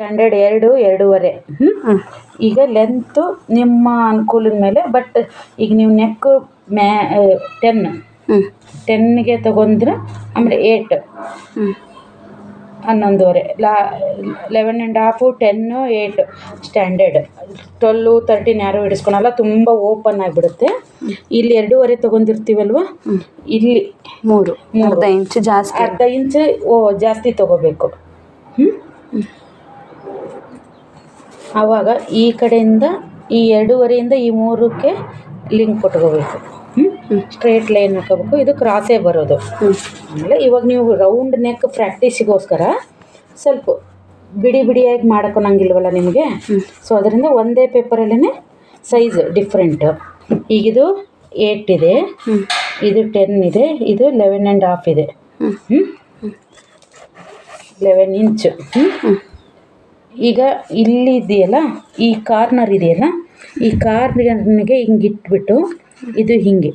Standard 2-2.5. ಈಗ length ನಿಮ್ಮ ಅನುಕೂಲದ ಮೇಲೆ. ಬಟ್ ಈಗ ನೀವು ನೆಕ್ಕು 10ಗೆ ತಗೊಂಡ್ರೆ ಆಮೇಲೆ 8 11.5 11.5 10 8 ಸ್ಟ್ಯಾಂಡರ್ಡ್. 12 13 ಯಾರು ಹಿಡಿಸ್ಕೊಳಲ್ಲ, ತುಂಬ ಓಪನ್ ಆಗಿಬಿಡುತ್ತೆ. ಇಲ್ಲಿ 2.5 ತೊಗೊಂಡಿರ್ತೀವಲ್ವ, ಇಲ್ಲಿ 3 ಅರ್ಧ ಇಂಚು ಜಾಸ್ತಿ ತೊಗೋಬೇಕು. ಆವಾಗ ಈ ಕಡೆಯಿಂದ ಈ 2.5ಯಿಂದ ಈ 3ಕ್ಕೆ ಲಿಂಕ್ ಕೊಟ್ಕೋಬೇಕು. ಸ್ಟ್ರೇಟ್ ಲೈನ್ ಹಾಕೋಬೇಕು. ಇದು ಕ್ರಾಸೇ ಬರೋದು. ಆಮೇಲೆ ಇವಾಗ ನೀವು ರೌಂಡ್ ನೆಕ್ ಪ್ರಾಕ್ಟೀಸಿಗೋಸ್ಕರ ಸ್ವಲ್ಪ ಬಿಡಿಯಾಗಿ ಮಾಡ್ಕೊಳಂಗಿಲ್ವಲ್ಲ ನಿಮಗೆ, ಸೊ ಅದರಿಂದ ಒಂದೇ ಪೇಪರಲ್ಲೇ ಸೈಜ್ ಡಿಫ್ರೆಂಟ್. ಈಗಿದು 8 ಇದೆ, ಇದು 10 ಇದೆ, ಇದು 11.5 ಇದೆ. 11 ಇಂಚು. ಈಗ ಇಲ್ಲಿ ಇದೆಯಲ್ಲ, ಈ ಕಾರ್ನರ್ ಇದೆಯಲ್ಲ, ಈ ಕಾರ್ನರ್ಗೆ ಹಿಂಗೆ ಇಟ್ಬಿಟ್ಟು ಇದು ಹಿಂಗೆ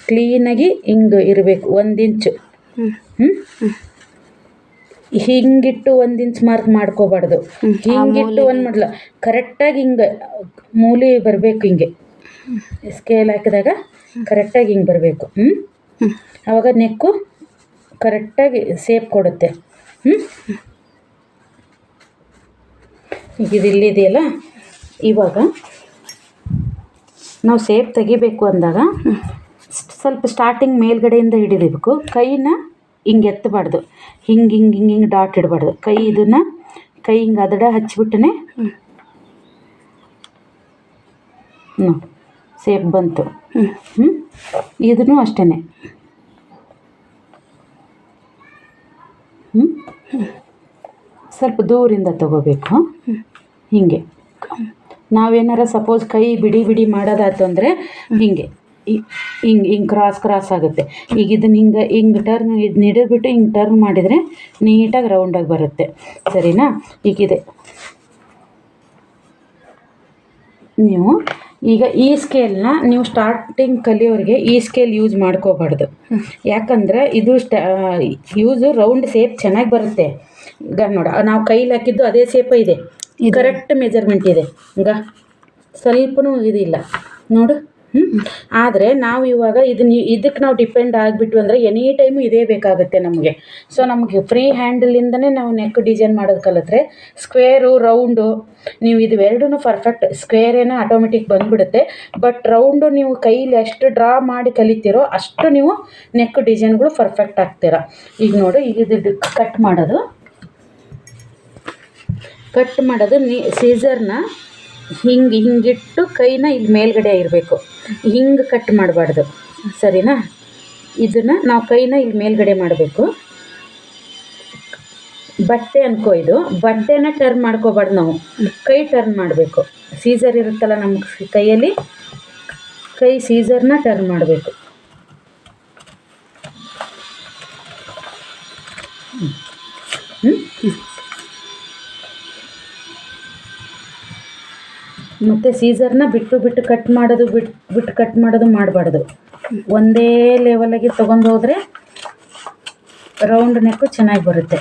ಕ್ಲೀನಾಗಿ ಹಿಂಗೆ ಇರಬೇಕು. 1 ಇಂಚು ಹಿಂಗಿಟ್ಟು 1 ಇಂಚ್ ಮಾರ್ಕ್ ಮಾಡ್ಕೋಬಾರ್ದು. ಹಿಂಗಿಟ್ಟು ಮಾಡಲ್ಲ, ಕರೆಕ್ಟಾಗಿ ಹಿಂಗೆ ಮೂಲೆ ಬರಬೇಕು. ಹಿಂಗೆ ಸ್ಕೇಲ್ ಹಾಕಿದಾಗ ಕರೆಕ್ಟಾಗಿ ಹಿಂಗೆ ಬರಬೇಕು. ಆವಾಗ ನೆಕ್ಕು ಕರೆಕ್ಟಾಗಿ ಸೇಪ್ ಕೊಡುತ್ತೆ. ಈಗ ಇದು ಇಲ್ಲಿದೆಯಲ್ಲ, ಇವಾಗ ನಾವು ಸೇಪ್ ತೆಗಿಬೇಕು ಅಂದಾಗ ಸ್ವಲ್ಪ ಸ್ಟಾರ್ಟಿಂಗ್ ಮೇಲ್ಗಡೆಯಿಂದ ಹಿಡಿಬೇಕು. ಕೈನ ಹಿಂಗೆ ಎತ್ತಬಾರ್ದು, ಹಿಂಗೆ ಡಾಟ್ ಇಡಬಾರ್ದು. ಕೈ ಹಿಂಗೆ ಅದಡ ಹಚ್ಚಿಬಿಟ್ಟನೆ ಸೇಪ್ ಬಂತು. ಇದನ್ನು ಅಷ್ಟೇ ಸ್ವಲ್ಪ ದೂರಿಂದ ತಗೋಬೇಕು. ಹೀಗೆ ನಾವೇನಾರ ಸಪೋಸ್ ಕೈ ಬಿಡಿ ಮಾಡೋದಾಯ್ತು ಅಂದರೆ ಹಿಂಗೆ ಕ್ರಾಸ್ ಆಗುತ್ತೆ. ಈಗ ಇದನ್ನು ಹಿಂಗೆ ಟರ್ನ್ ಹಿಡಿದ್ಬಿಟ್ಟು ಹಿಂಗೆ ಟರ್ನ್ ಮಾಡಿದರೆ ನೀಟಾಗಿ ರೌಂಡಾಗಿ ಬರುತ್ತೆ. ಸರಿನಾ? ಈಗಿದೆ ನೀವು ಈಗ ಈ ಸ್ಕೇಲ್ನ ನೀವು ಸ್ಟಾರ್ಟಿಂಗ್ ಕಲಿಯೋರಿಗೆ ಈ ಸ್ಕೇಲ್ ಯೂಸ್ ಮಾಡ್ಕೋಬಾರ್ದು. ಯಾಕಂದರೆ ಇದು ಯೂಸು ರೌಂಡ್ ಸೇಪ್ ಚೆನ್ನಾಗಿ ಬರುತ್ತೆ. ಈಗ ನೋಡ, ನಾವು ಕೈಲಿ ಹಾಕಿದ್ದು ಅದೇ ಸೇಪ ಇದೆ, ಕರೆಕ್ಟ್ ಮೆಜರ್ಮೆಂಟ್ ಇದೆ. ಈಗ ಸ್ವಲ್ಪನೂ ಇದಿಲ್ಲ ನೋಡು. ಆದರೆ ನಾವು ಇವಾಗ ಇದಕ್ಕೆ ನಾವು ಡಿಪೆಂಡ್ ಆಗಿಬಿಟ್ವಿ ಅಂದರೆ ಎನಿ ಟೈಮು ಇದೇ ಬೇಕಾಗುತ್ತೆ ನಮಗೆ. ಸೊ ನಮಗೆ ಫ್ರೀ ಹ್ಯಾಂಡಲಿಂದನೇ ನಾವು ನೆಕ್ ಡಿಸೈನ್ ಮಾಡೋದು ಕಲಿತ್ರೆ ಸ್ಕ್ವೇರು ರೌಂಡು ನೀವು ಇವೆರಡೂ ಪರ್ಫೆಕ್ಟ್. ಸ್ಕ್ವೇರೇನೋ ಆಟೋಮೆಟಿಕ್ ಬಂದುಬಿಡುತ್ತೆ. ಬಟ್ ರೌಂಡು ನೀವು ಕೈಲಿ ಎಷ್ಟು ಡ್ರಾ ಮಾಡಿ ಕಲಿತೀರೋ ಅಷ್ಟು ನೀವು ನೆಕ್ ಡಿಸೈನ್ಗಳು ಪರ್ಫೆಕ್ಟ್ ಆಗ್ತೀರ. ಈಗ ನೋಡು, ಈಗ ಇದು ಕಟ್ ಮಾಡೋದು ಸೀಸರ್ನ ಹಿಂಗಿಟ್ಟು ಕೈನ ಇಲ್ಲಿ ಮೇಲ್ಗಡೆ ಇರಬೇಕು. ಹಿಂಗೆ ಕಟ್ ಮಾಡಬಾರ್ದು. ಸರಿನಾ? ಇದನ್ನು ನಾವು ಕೈನ ಇಲ್ಲಿ ಮೇಲ್ಗಡೆ ಮಾಡಬೇಕು. ಬಟ್ಟೆ ಅನ್ಕೋ, ಇದು ಬಟ್ಟೆನ ಟರ್ನ್ ಮಾಡ್ಕೋಬಾರ್ದು, ನಾವು ಕೈ ಟರ್ನ್ ಮಾಡಬೇಕು. ಸೀಸರ್ ಇರುತ್ತಲ್ಲ ನಮ್ಮ ಕೈಯಲ್ಲಿ, ಕೈ ಸೀಸರ್ನ ಟರ್ನ್ ಮಾಡಬೇಕು. ಮತ್ತು ಸೀಸರ್ನ ಬಿಟ್ಟು ಕಟ್ ಮಾಡೋದು ಮಾಡಬಾರ್ದು. ಒಂದೇ ಲೆವೆಲಾಗಿ ತೊಗೊಂಡು ಹೋದರೆ ರೌಂಡ್ ನೆಕ್ಕು ಚೆನ್ನಾಗಿ ಬರುತ್ತೆ.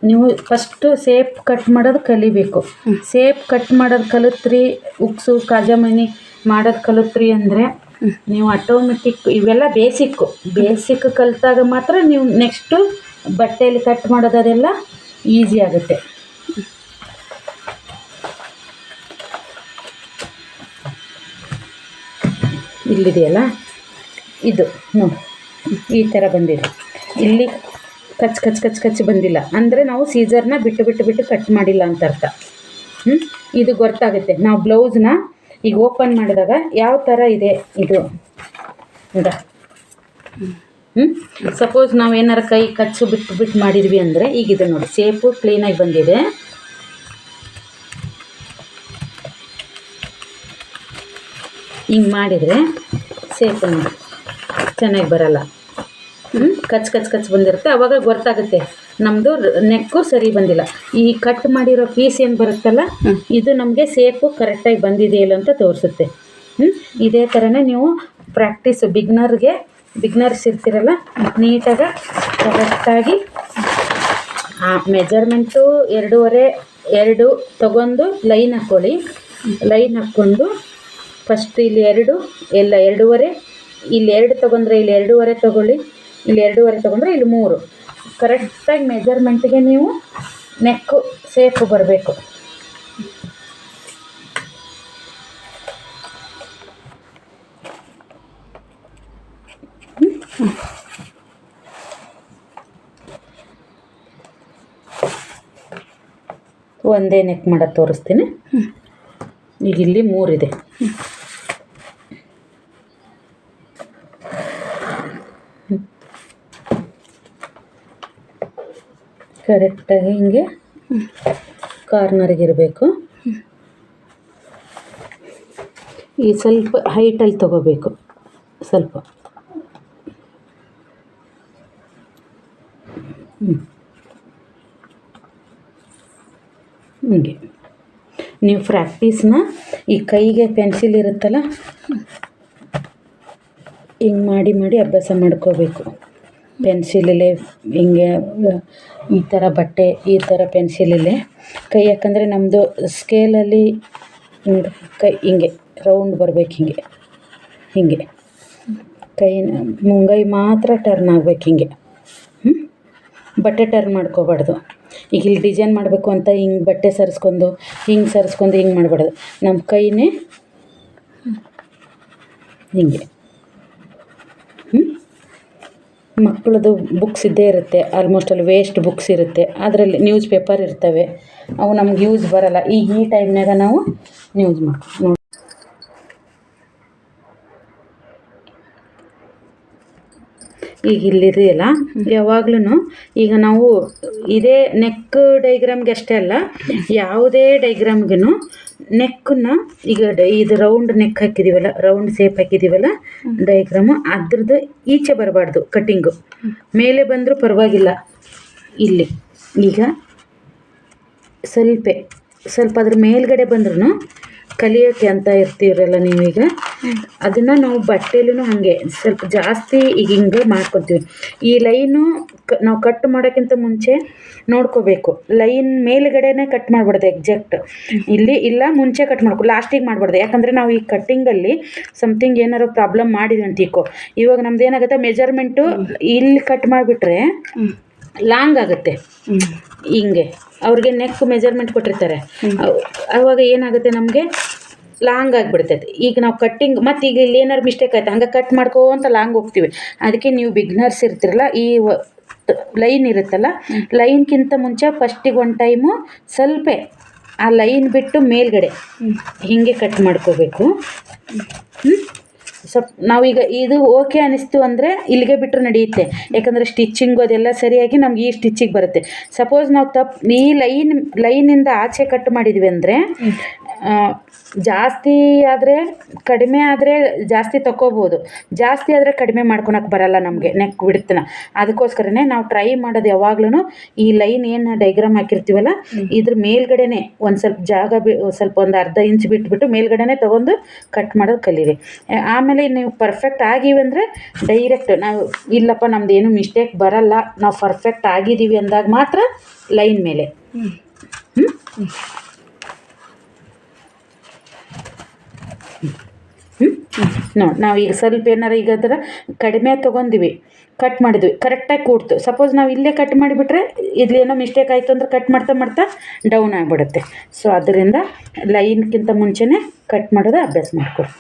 ನೀವು ಫಸ್ಟು ಸೇಪ್ ಕಟ್ ಮಾಡೋದು ಕಲಿಬೇಕು. ಸೇಪ್ ಕಟ್ ಮಾಡೋದು ಕಲಿತ್ರಿ, ಉಕ್ಸು ಕಾಜಾಮಣಿ ಮಾಡೋದು ಕಲಿತ್ರಿ ಅಂದರೆ ನೀವು ಆಟೋಮೆಟಿಕ್ ಇವೆಲ್ಲ ಬೇಸಿಕ್ ಕಲಿತಾಗ ಮಾತ್ರ ನೀವು ನೆಕ್ಸ್ಟು ಬಟ್ಟೆಯಲ್ಲಿ ಕಟ್ ಮಾಡೋದು ಅದೆಲ್ಲ ಈಸಿ ಆಗುತ್ತೆ. ಇಲ್ಲಿದೆಯಲ್ಲ, ಇದು ನೋಡಿ ಈ ಥರ ಬಂದಿದೆ. ಇಲ್ಲಿ ಕಚ್ ಬಂದಿಲ್ಲ ಅಂದರೆ ನಾವು ಸೀಸರ್ನ ಬಿಟ್ಟು ಕಟ್ ಮಾಡಿಲ್ಲ ಅಂತ ಅರ್ಥ. ಇದು ಗೊತ್ತಾಗುತ್ತೆ. ನಾವು ಬ್ಲೌಸ್ನ ಈಗ ಓಪನ್ ಮಾಡಿದಾಗ ಯಾವ ಥರ ಇದೆ ಇದು ಅಂತ. ಸಪೋಸ್ ನಾವು ಏನಾರು ಕೈ ಕಚ್ಚು ಬಿಟ್ಟು ಮಾಡಿದ್ವಿ ಅಂದರೆ ಈಗಿದೆ ನೋಡಿ, ಸೇಪು ಕ್ಲೀನಾಗಿ ಬಂದಿದೆ. ಹಿಂಗೆ ಮಾಡಿದರೆ ಸೇಪು ಚೆನ್ನಾಗಿ ಬರಲ್ಲ. ಕಚ್ ಬಂದಿರುತ್ತೆ. ಆವಾಗ ಗೊತ್ತಾಗುತ್ತೆ ನಮ್ಮದು ನೆಕ್ಕು ಸರಿ ಬಂದಿಲ್ಲ. ಈ ಕಟ್ ಮಾಡಿರೋ ಪೀಸ್ ಏನು ಬರುತ್ತಲ್ಲ, ಇದು ನಮಗೆ ಸೇಪು ಕರೆಕ್ಟಾಗಿ ಬಂದಿದೆಯಲ್ಲ ಅಂತ ತೋರಿಸುತ್ತೆ. ಇದೇ ಥರನೇ ನೀವು ಬಿಗ್ನರ್ಸ್ ಇರ್ತಿರಲ್ಲ, ನೀಟಾಗಿ ಕರೆಕ್ಟಾಗಿ ಮೆಜರ್ಮೆಂಟು 2 ತಗೊಂಡು ಲೈನ್ ಹಾಕ್ಕೊಳ್ಳಿ. ಲೈನ್ ಹಾಕ್ಕೊಂಡು ಫಸ್ಟ್ ಇಲ್ಲಿ 2 ಎಲ್ಲ 2.5, ಇಲ್ಲಿ 2 ತೊಗೊಂಡ್ರೆ ಇಲ್ಲಿ 2.5 ತೊಗೊಳ್ಳಿ, ಇಲ್ಲಿ 2.5 ತೊಗೊಂಡ್ರೆ ಇಲ್ಲಿ 3. ಕರೆಕ್ಟಾಗಿ ಮೆಜರ್ಮೆಂಟ್ಗೆ ನೀವು ನೆಕ್ಕು ಸೇಫ್ ಬರಬೇಕು. ಒಂದೇ ನೆಕ್ ಮಾಡೋದು ತೋರಿಸ್ತೀನಿ. ಈಗ ಇಲ್ಲಿ 3 ಇದೆ. ಕರೆಕ್ಟಾಗಿ ಹಿಂಗೆ ಕಾರ್ನರ್ಗೆ ಇರಬೇಕು. ಈ ಸ್ವಲ್ಪ ಹೈಟಲ್ಲಿ ತಗೋಬೇಕು, ಸ್ವಲ್ಪ ಹಿಂಗೆ. ನೀವು ಪ್ರಾಕ್ಟೀಸ್ನ ಈ ಕೈಗೆ ಪೆನ್ಸಿಲ್ ಇರುತ್ತಲ್ಲ ಹಿಂಗೆ ಮಾಡಿ ಮಾಡಿ ಅಭ್ಯಾಸ ಮಾಡ್ಕೋಬೇಕು. ಪೆನ್ಸಿಲಲ್ಲೇ ಹಿಂಗೆ ಈ ಥರ ಬಟ್ಟೆ, ಈ ಥರ ಪೆನ್ಸಿಲಲ್ಲೇ ಕೈ, ಯಾಕಂದರೆ ನಮ್ಮದು ಸ್ಕೇಲಲ್ಲಿ ಕೈ ಹಿಂಗೆ ರೌಂಡ್ ಬರಬೇಕು. ಹಿಂಗೆ ಹಿಂಗೆ ಮುಂಗೈ ಮಾತ್ರ ಟರ್ನ್ ಆಗಬೇಕು. ಹಿಂಗೆ ಬಟ್ಟೆ ಟರ್ನ್ ಮಾಡ್ಕೋಬಾರ್ದು. ಈಗ ಇಲ್ಲಿ ಡಿಸೈನ್ ಮಾಡಬೇಕು ಅಂತ ಹಿಂಗೆ ಬಟ್ಟೆ ಸರಿಸ್ಕೊಂಡು ಹಿಂಗೆ ಮಾಡಬಾರ್ದು. ನಮ್ಮ ಕೈನೇ ಹಿಂಗೆ. ಮಕ್ಕಳದು ಬುಕ್ಸ್ ಇದ್ದೇ ಇರುತ್ತೆ, ಆಲ್ಮೋಸ್ಟ್ ಅಲ್ಲಿ ವೇಸ್ಟ್ ಬುಕ್ಸ್ ಇರುತ್ತೆ, ಅದರಲ್ಲಿ ನ್ಯೂಸ್ ಪೇಪರ್ ಇರ್ತವೆ, ಅವು ನಮ್ಗೆ ಯೂಸ್ ಬರೋಲ್ಲ. ಈಗ ಈ ಟೈಮ್ನಾಗ ನಾವು ಯೂಸ್ ಮಾಡ್ಕೊ ನೋಡಿ. ಈಗ ಇಲ್ಲಿದೆಯಲ್ಲ, ಯಾವಾಗ್ಲೂ ಈಗ ನಾವು ಇದೇ ನೆಕ್ ಡೈಗ್ರಾಮ್ಗೆ ಅಷ್ಟೇ ಅಲ್ಲ, ಯಾವುದೇ ಡೈಗ್ರಾಮ್ಗೂ ನೆಕ್ಕನ್ನ ಈಗ ಇದು ರೌಂಡ್ ನೆಕ್ ಹಾಕಿದ್ದೀವಲ್ಲ, ರೌಂಡ್ ಶೇಪ್ ಹಾಕಿದ್ದೀವಲ್ಲ ಡೈಗ್ರಾಮು, ಅದ್ರದ್ದು ಈಚೆ ಬರಬಾರ್ದು. ಕಟ್ಟಿಂಗು ಮೇಲೆ ಬಂದರೂ ಪರವಾಗಿಲ್ಲ. ಇಲ್ಲಿ ಈಗ ಸ್ವಲ್ಪ ಅದ್ರ ಮೇಲ್ಗಡೆ ಬಂದ್ರೂ ಕಲಿಯೋಕ್ಕೆ ಅಂತ ಇರ್ತೀರಲ್ಲ ನೀವೀಗ, ಅದನ್ನು ನಾವು ಬಟ್ಟೆಲೂ ಹಾಗೆ ಸ್ವಲ್ಪ ಜಾಸ್ತಿ ಈಗ ಹಿಂಗೆ ಮಾಡ್ಕೊತೀವಿ. ಈ ಲೈನು ನಾವು ಕಟ್ ಮಾಡೋಕ್ಕಿಂತ ಮುಂಚೆ ನೋಡ್ಕೋಬೇಕು. ಲೈನ್ ಮೇಲ್ಗಡೆನೇ ಕಟ್ ಮಾಡ್ಬಾರ್ದು ಎಕ್ಸಾಕ್ಟ್. ಇಲ್ಲಿ ಇಲ್ಲ ಮುಂಚೆ ಕಟ್ ಮಾಡ್ಕೊ, ಲಾಸ್ಟಿಗೆ ಮಾಡಬಾರ್ದು. ಯಾಕಂದರೆ ನಾವು ಈ ಕಟ್ಟಿಂಗಲ್ಲಿ ಸಮಥಿಂಗ್ ಏನಾರು ಪ್ರಾಬ್ಲಮ್ ಮಾಡಿದ್ವಿ ಅಂತ ಇಕ್ಕೋ, ಇವಾಗ ನಮ್ದು ಏನಾಗುತ್ತೆ, ಮೆಜರ್ಮೆಂಟು ಇಲ್ಲಿ ಕಟ್ ಮಾಡಿಬಿಟ್ರೆ ಲಾಂಗ್ ಆಗುತ್ತೆ. ಹಿಂಗೆ ಅವ್ರಿಗೆ ನೆಕ್ ಮೆಜರ್ಮೆಂಟ್ ಕೊಟ್ಟಿರ್ತಾರೆ, ಆವಾಗ ಏನಾಗುತ್ತೆ, ನಮಗೆ ಲಾಂಗ್ ಆಗಿಬಿಡ್ತೈತೆ. ಈಗ ನಾವು ಕಟ್ಟಿಂಗ್ ಮತ್ತು ಈಗ ಇಲ್ಲಿ ಏನಾರು ಮಿಸ್ಟೇಕ್ ಆಯ್ತು, ಹಂಗೆ ಕಟ್ ಮಾಡ್ಕೋಂತ ಲಾಂಗ್ ಹೋಗ್ತೀವಿ. ಅದಕ್ಕೆ ನೀವು ಬಿಗ್ನರ್ಸ್ ಇರ್ತಿರಲ್ಲ, ಈ ಲೈನ್ ಇರುತ್ತಲ್ಲ, ಲೈನ್ಗಿಂತ ಮುಂಚೆ ಫಸ್ಟಿಗೆ ಒಂದು ಟೈಮು ಸ್ವಲ್ಪ ಆ ಲೈನ್ ಬಿಟ್ಟು ಮೇಲ್ಗಡೆ ಹೀಗೆ ಕಟ್ ಮಾಡ್ಕೋಬೇಕು. ಸ್ವಲ್ಪ ನಾವೀಗ ಇದು ಓಕೆ ಅನ್ನಿಸ್ತು ಅಂದರೆ ಇಲ್ಲಿಗೆ ಬಿಟ್ಟರು ನಡೆಯುತ್ತೆ. ಯಾಕಂದರೆ ಸ್ಟಿಚ್ಚಿಂಗು ಅದೆಲ್ಲ ಸರಿಯಾಗಿ ನಮ್ಗೆ ಈ ಸ್ಟಿಚ್ಚಿಗೆ ಬರುತ್ತೆ. ಸಪೋಸ್ ನಾವು ಈ ಲೈನಿಂದ ಆಚೆ ಕಟ್ ಮಾಡಿದ್ವಿ ಅಂದರೆ ಜಾಸ್ತಿ ಆದರೆ ಕಡಿಮೆ ಆದರೆ ಜಾಸ್ತಿ ತಗೋಬೋದು, ಜಾಸ್ತಿ ಆದರೆ ಕಡಿಮೆ ಮಾಡ್ಕೊಳಕ್ಕೆ ಬರಲ್ಲ ನಮಗೆ ನೆಕ್ ಬಿಡ್ತನ. ಅದಕ್ಕೋಸ್ಕರನೇ ನಾವು ಟ್ರೈ ಮಾಡೋದು ಯಾವಾಗ್ಲೂ ಈ ಲೈನ್ ಏನು ಡೈಗ್ರಾಮ್ ಹಾಕಿರ್ತೀವಲ್ಲ, ಇದ್ರ ಮೇಲ್ಗಡೆನೆ ಒಂದು ಸ್ವಲ್ಪ ಜಾಗ ಸ್ವಲ್ಪ ಒಂದು ಅರ್ಧ ಇಂಚ್ ಬಿಟ್ಬಿಟ್ಟು ಮೇಲ್ಗಡೆನೆ ತೊಗೊಂಡು ಕಟ್ ಮಾಡೋದು ಕಲೀರಿ. ಆಮೇಲೆ ನೀವು ಪರ್ಫೆಕ್ಟ್ ಆಗಿವಿ ಅಂದರೆ ಡೈರೆಕ್ಟ್ ನಾವು ಇಲ್ಲಪ್ಪ ನಮ್ದು ಏನು ಮಿಸ್ಟೇಕ್ ಬರಲ್ಲ, ನಾವು ಪರ್ಫೆಕ್ಟ್ ಆಗಿದ್ದೀವಿ ಅಂದಾಗ ಮಾತ್ರ ಲೈನ್ ಮೇಲೆ ನೋಡಿ. ನಾವೀಗ ಸ್ವಲ್ಪ ಏನಾರು ಈಗ ಅದರ ಕಡಿಮೆ ತೊಗೊಂಡಿವಿ, ಕಟ್ ಮಾಡಿದ್ವಿ, ಕರೆಕ್ಟಾಗಿ ಕೂಡ್ತು. ಸಪೋಸ್ ನಾವು ಇಲ್ಲೇ ಕಟ್ ಮಾಡಿಬಿಟ್ರೆ ಇಲ್ಲೇನೋ ಮಿಸ್ಟೇಕ್ ಆಯಿತು ಅಂದ್ರೆ ಕಟ್ ಮಾಡ್ತಾ ಡೌನ್ ಆಗಿಬಿಡುತ್ತೆ. ಸೊ ಅದರಿಂದ ಲೈನ್ಗಿಂತ ಮುಂಚೆನೇ ಕಟ್ ಮಾಡೋದು ಅಭ್ಯಾಸ ಮಾಡ್ಕೊಡಿ.